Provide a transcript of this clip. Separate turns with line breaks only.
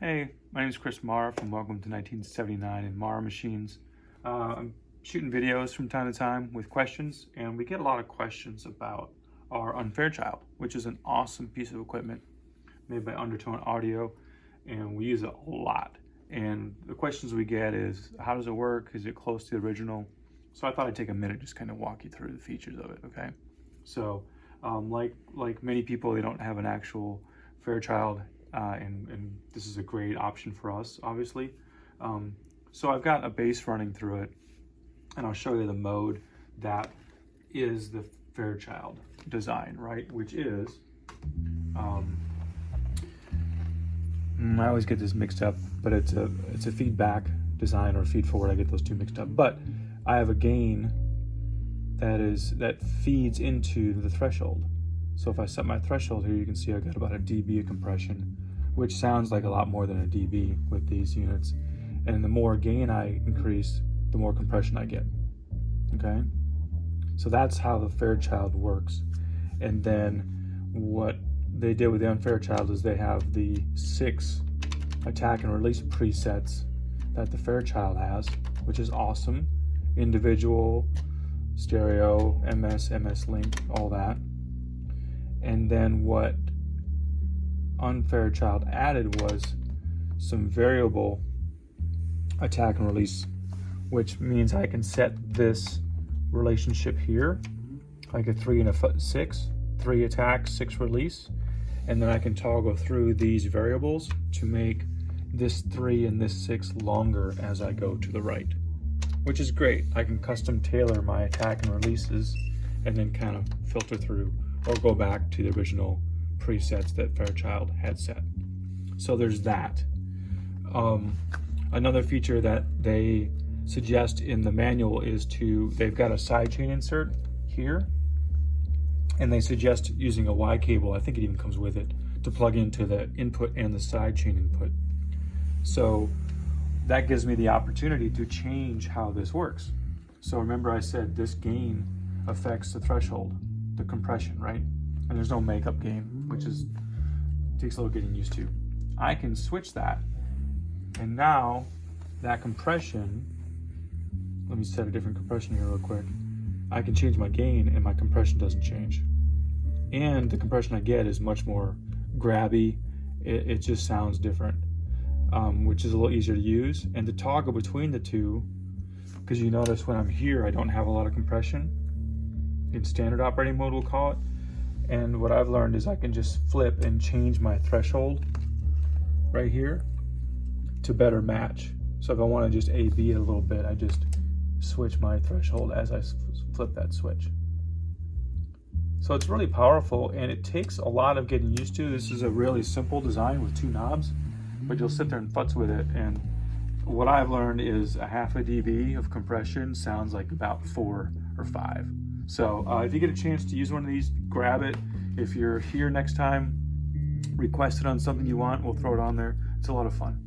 Hey, my name is Chris Marr from Welcome to 1979 and Marr Machines. I'm shooting videos from time to time with questions, and we get a lot of questions about our Unfairchild, which is an awesome piece of equipment made by Undertone Audio, and we use it a lot. And the questions we get is, how does it work? Is it close to the original? So I thought I'd take a minute just kind of walk you through the features of it, okay? So like many people, they don't have an actual Fairchild, and this is a great option for us, obviously. So I've got a bass running through it, and I'll show you the mode that is the Fairchild design, right? Which is, I always get this mixed up, but it's a feedback design or feed forward. I get those two mixed up, but I have a gain that feeds into the threshold. So if I set my threshold here, you can see I got about a dB of compression, which sounds like a lot more than a dB with these units. And the more gain I increase, the more compression I get, okay? So that's how the Fairchild works. And then what they did with the Unfairchild is they have the 6 attack and release presets that the Fairchild has, which is awesome. Individual, stereo, MS link, all that. And then what Unfairchild added was some variable attack and release, which means I can set this relationship here, like a 3 and a 6, 3 attack, 6 release, and then I can toggle through these variables to make this 3 and this 6 longer as I go to the right, which is great. I can custom tailor my attack and releases and then kind of filter through or go back to the original presets that Fairchild had set. So there's that. Another feature that they suggest in the manual is they've got a sidechain insert here, and they suggest using a Y cable, I think it even comes with it, to plug into the input and the sidechain input. So that gives me the opportunity to change how this works. So remember I said this gain affects the threshold, the compression, right? And there's no makeup gain, which takes a little getting used to. I can switch that, and now that compression, let me set a different compression here real quick. I can change my gain and my compression doesn't change. And the compression I get is much more grabby. It just sounds different, which is a little easier to use. And to toggle between the two, because you notice when I'm here, I don't have a lot of compression. In standard operating mode, we'll call it. And what I've learned is I can just flip and change my threshold right here to better match. So if I want to just A/B it a little bit, I just switch my threshold as I flip that switch. So it's really powerful, and it takes a lot of getting used to. This is a really simple design with 2 knobs, but you'll sit there and futz with it. And what I've learned is a half a dB of compression sounds like about 4 or 5. So if you get a chance to use one of these, grab it. If you're here next time, request it on something you want, we'll throw it on there. It's a lot of fun.